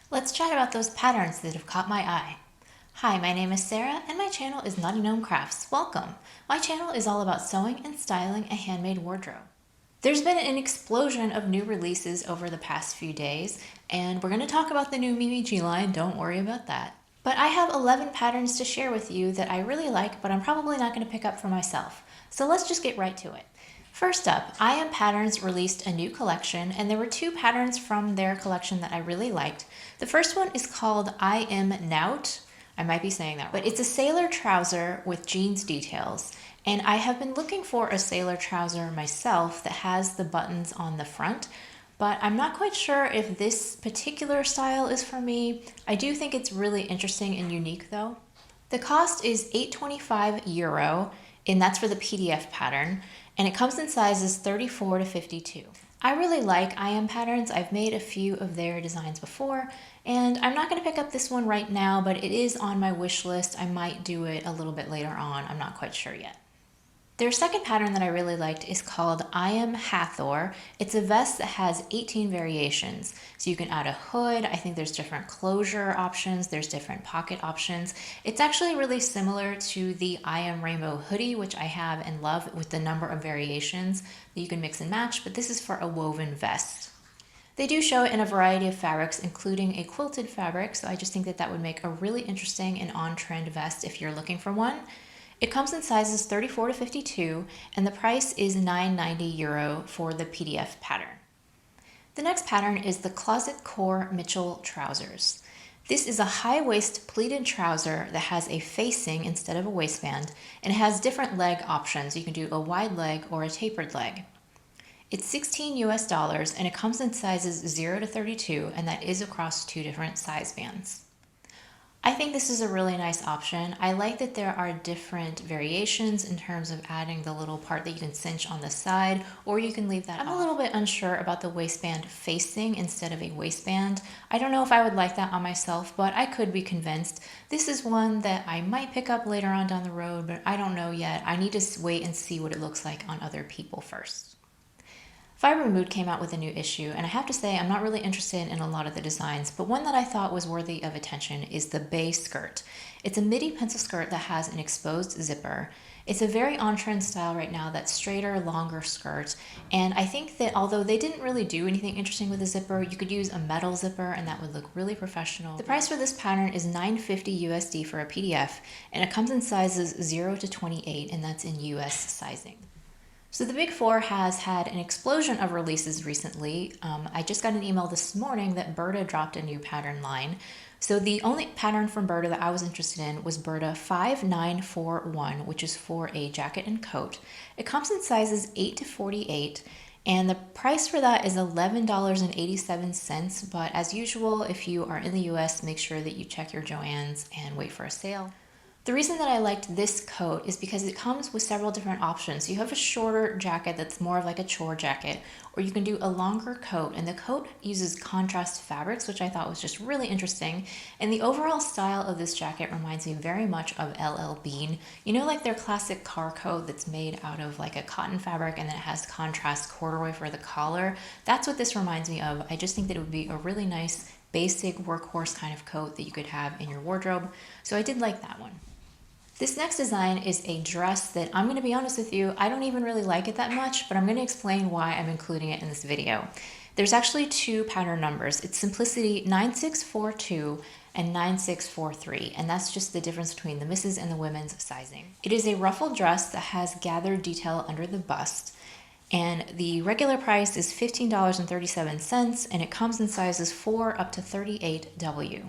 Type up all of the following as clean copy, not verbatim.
Let's chat about those patterns that have caught my eye. Hi, my name is Sarah and my channel is Knotty Gnome Crafts. Welcome! My channel is all about sewing and styling a handmade wardrobe. There's been an explosion of new releases over the past few days, and we're going to talk about the new Mimi G line, don't worry about that. But I have 11 patterns to share with you that I really like, but I'm probably not going to pick up for myself. So let's just get right to it. First up, I Am Patterns released a new collection, and there were two patterns from their collection that I really liked. The first one is called I Am Knout. I might be saying that wrong. But it's a sailor trouser with jeans details. And I have been looking for a sailor trouser myself that has the buttons on the front, but I'm not quite sure if this particular style is for me. I do think it's really interesting and unique though. The cost is €8.25, and that's for the PDF pattern, and it comes in sizes 34 to 52. I really like I Am Patterns. I've made a few of their designs before, and I'm not going to pick up this one right now, but it is on my wish list. I might do it a little bit later on. I'm not quite sure yet. Their second pattern that I really liked is called I Am Hathor. It's a vest that has 18 variations. So you can add a hood. I think there's different closure options. There's different pocket options. It's actually really similar to the I Am Rainbow hoodie, which I have and love, with the number of variations that you can mix and match, but this is for a woven vest. They do show it in a variety of fabrics, including a quilted fabric, so I just think that that would make a really interesting and on-trend vest if you're looking for one. It comes in sizes 34 to 52, and the price is €9.90 for the PDF pattern. The next pattern is the Closet Core Mitchell Trousers. This is a high-waist pleated trouser that has a facing instead of a waistband, and it has different leg options. You can do a wide leg or a tapered leg. It's $16 and it comes in sizes 0 to 32, and that is across two different size bands. I think this is a really nice option. I like that there are different variations in terms of adding the little part that you can cinch on the side, or you can leave that off. I'm a little bit unsure about the waistband facing instead of a waistband. I don't know if I would like that on myself, but I could be convinced. This is one that I might pick up later on down the road, but I don't know yet. I need to wait and see what it looks like on other people first. Fiber Mood came out with a new issue, and I have to say I'm not really interested in a lot of the designs, but one that I thought was worthy of attention is the Bay skirt. It's a midi pencil skirt that has an exposed zipper. It's a very on-trend style right now, that straighter, longer skirt, and I think that although they didn't really do anything interesting with the zipper, you could use a metal zipper and that would look really professional. The price for this pattern is $9.50 USD for a PDF, and it comes in sizes 0 to 28, and that's in US sizing. So the Big Four has had an explosion of releases recently. I just got an email this morning that Burda dropped a new pattern line. So the only pattern from Burda that I was interested in was Burda 5941, which is for a jacket and coat. It comes in sizes 8 to 48, and the price for that is $11.87. But as usual, if you are in the US, make sure that you check your Joann's and wait for a sale. The reason that I liked this coat is because it comes with several different options. You have a shorter jacket that's more of like a chore jacket, or you can do a longer coat, and the coat uses contrast fabrics, which I thought was just really interesting. And the overall style of this jacket reminds me very much of LL Bean. You know, like their classic car coat that's made out of like a cotton fabric and then it has contrast corduroy for the collar. That's what this reminds me of. I just think that it would be a really nice basic workhorse kind of coat that you could have in your wardrobe. So I did like that one. This next design is a dress that, I'm going to be honest with you, I don't even really like it that much, but I'm going to explain why I'm including it in this video. There's actually two pattern numbers. It's Simplicity 9642 and 9643, and that's just the difference between the misses and the women's sizing. It is a ruffle dress that has gathered detail under the bust, and the regular price is $15.37, and it comes in sizes 4 up to 38W.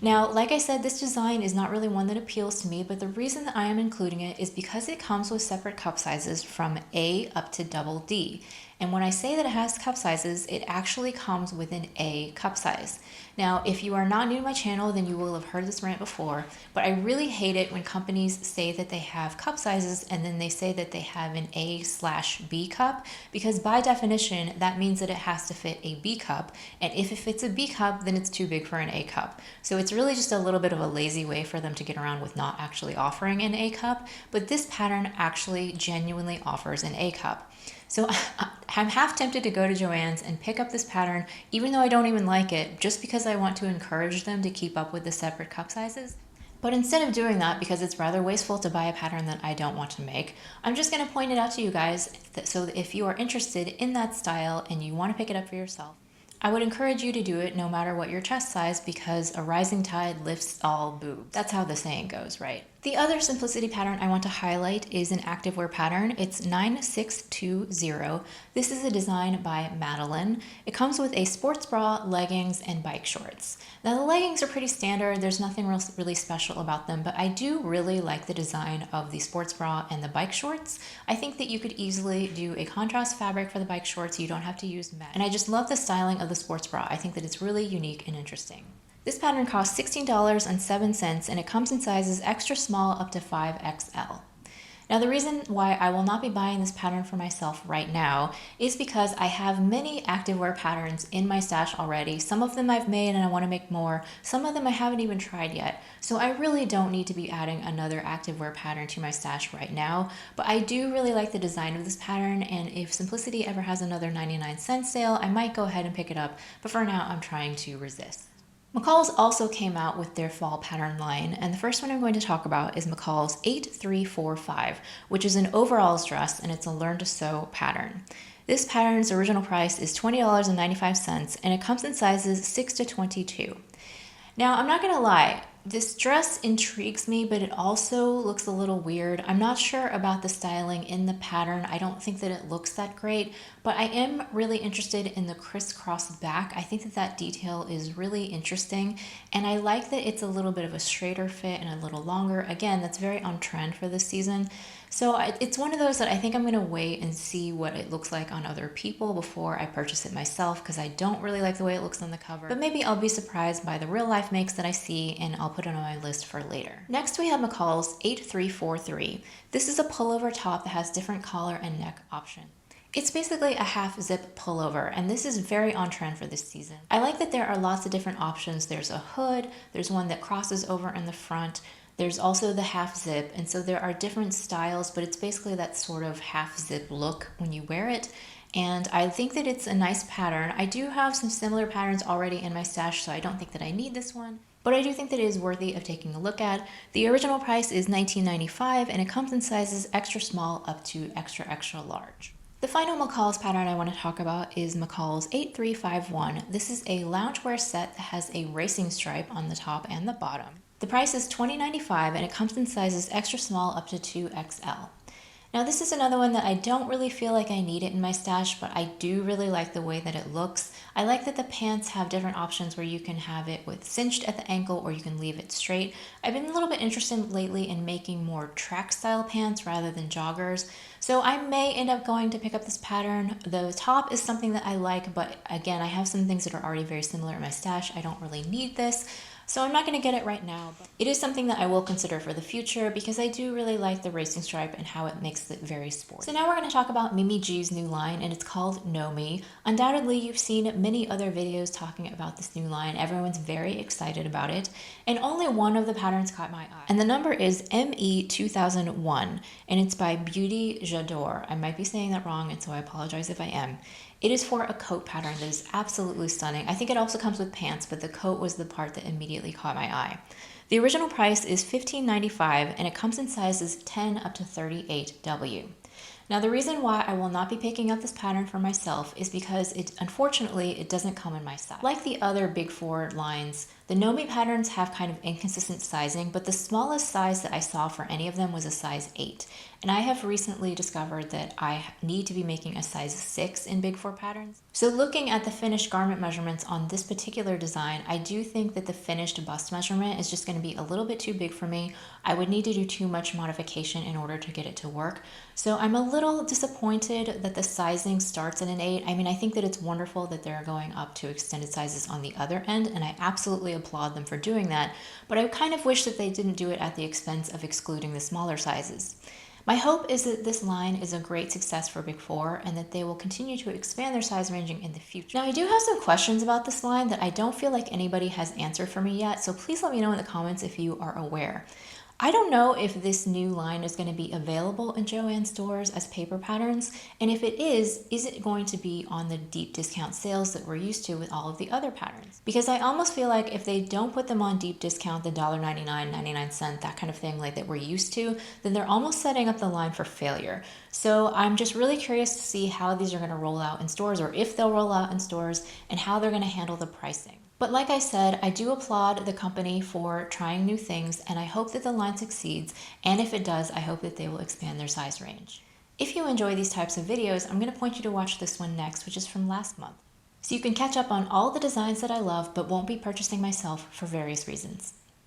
Now, like I said, this design is not really one that appeals to me, but the reason that I am including it is because it comes with separate cup sizes from A up to double D. And when I say that it has cup sizes, it actually comes with an A cup size. Now, if you are not new to my channel, then you will have heard this rant before, but I really hate it when companies say that they have cup sizes and then they say that they have an A/B cup, because by definition, that means that it has to fit a B cup. And if it fits a B cup, then it's too big for an A cup. So it's really just a little bit of a lazy way for them to get around with not actually offering an A cup, but this pattern actually genuinely offers an A cup. So I'm half tempted to go to Joann's and pick up this pattern, even though I don't even like it, just because I want to encourage them to keep up with the separate cup sizes. But instead of doing that, because it's rather wasteful to buy a pattern that I don't want to make, I'm just going to point it out to you guys so that if you are interested in that style and you want to pick it up for yourself, I would encourage you to do it no matter what your chest size, because a rising tide lifts all boobs. That's how the saying goes, right? The other simplicity pattern I want to highlight is an activewear pattern. It's 9620. This is a design by Madeline. It comes with a sports bra, leggings, and bike shorts. Now the leggings are pretty standard. There's nothing really special about them, but I do really like the design of the sports bra and the bike shorts. I think that you could easily do a contrast fabric for the bike shorts. You don't have to use mesh. And I just love the styling of the sports bra. I think that it's really unique and interesting. This pattern costs $16.07 and it comes in sizes extra small up to 5XL. Now the reason why I will not be buying this pattern for myself right now is because I have many activewear patterns in my stash already. Some of them I've made and I want to make more. Some of them I haven't even tried yet. So I really don't need to be adding another activewear pattern to my stash right now. But I do really like the design of this pattern, and if Simplicity ever has another 99-cent sale, I might go ahead and pick it up. But for now, I'm trying to resist. McCalls also came out with their fall pattern line, and the first one I'm going to talk about is McCalls 8345, which is an overalls dress, and it's a learn to sew pattern. This pattern's original price is $20.95, and it comes in sizes 6 to 22. Now, I'm not going to lie, this dress intrigues me, but it also looks a little weird. I'm not sure about the styling in the pattern. I don't think that it looks that great, but I am really interested in the crisscross back. I think that that detail is really interesting, and I like that it's a little bit of a straighter fit and a little longer. Again, that's very on trend for this season. So it's one of those that I think I'm going to wait and see what it looks like on other people before I purchase it myself, because I don't really like the way it looks on the cover. But maybe I'll be surprised by the real life makes that I see, and I'll put it on my list for later. Next we have McCalls 8343. This is a pullover top that has different collar and neck options. It's basically a half zip pullover, and this is very on trend for this season. I like that there are lots of different options. There's a hood, there's one that crosses over in the front, there's also the half zip, and so there are different styles, but it's basically that sort of half zip look when you wear it. And I think that it's a nice pattern. I do have some similar patterns already in my stash, so I don't think that I need this one, but I do think that it is worthy of taking a look at. The original price is $19.95, and it comes in sizes extra small up to extra, extra large. The final McCalls pattern I want to talk about is McCalls 8351. This is a loungewear set that has a racing stripe on the top and the bottom. The price is $20.95, and it comes in sizes extra small up to 2XL. Now this is another one that I don't really feel like I need it in my stash, but I do really like the way that it looks. I like that the pants have different options where you can have it with cinched at the ankle or you can leave it straight. I've been a little bit interested lately in making more track style pants rather than joggers, so I may end up going to pick up this pattern. The top is something that I like, but again, I have some things that are already very similar in my stash. I don't really need this. So I'm not going to get it right now, but it is something that I will consider for the future because I do really like the racing stripe and how it makes it very sporty. So now we're going to talk about Mimi G's new line, and it's called Know Me. Undoubtedly, you've seen many other videos talking about this new line. Everyone's very excited about it, and only one of the patterns caught my eye. And the number is ME2001, and it's by Beauty J'adore. I might be saying that wrong, and so I apologize if I am. It is for a coat pattern that is absolutely stunning. I think it also comes with pants, but the coat was the part that immediately caught my eye. The original price is $15.95, and it comes in sizes 10 up to 38W. Now the reason why I will not be picking up this pattern for myself is because unfortunately it doesn't come in my size. Like the other Big Four lines, the Know Me patterns have kind of inconsistent sizing, but the smallest size that I saw for any of them was a size 8. And I have recently discovered that I need to be making a size 6 in Big Four patterns. So looking at the finished garment measurements on this particular design, I do think that the finished bust measurement is just going to be a little bit too big for me. I would need to do too much modification in order to get it to work. So I'm a little disappointed that the sizing starts at an 8. I mean, I think that it's wonderful that they're going up to extended sizes on the other end, and I absolutely applaud them for doing that, but I kind of wish that they didn't do it at the expense of excluding the smaller sizes. My hope is that this line is a great success for Big Four and that they will continue to expand their size ranging in the future. Now, I do have some questions about this line that I don't feel like anybody has answered for me yet, so please let me know in the comments if you are aware. I don't know if this new line is going to be available in Joann stores as paper patterns, and if it is it going to be on the deep discount sales that we're used to with all of the other patterns? Because I almost feel like if they don't put them on deep discount, the $1.99, 99-cent, that kind of thing like that we're used to, then they're almost setting up the line for failure. So I'm just really curious to see how these are going to roll out in stores, or if they'll roll out in stores, and how they're going to handle the pricing. But like I said, I do applaud the company for trying new things, and I hope that the line succeeds, and if it does, I hope that they will expand their size range. If you enjoy these types of videos, I'm going to point you to watch this one next, which is from last month. So you can catch up on all the designs that I love but won't be purchasing myself for various reasons.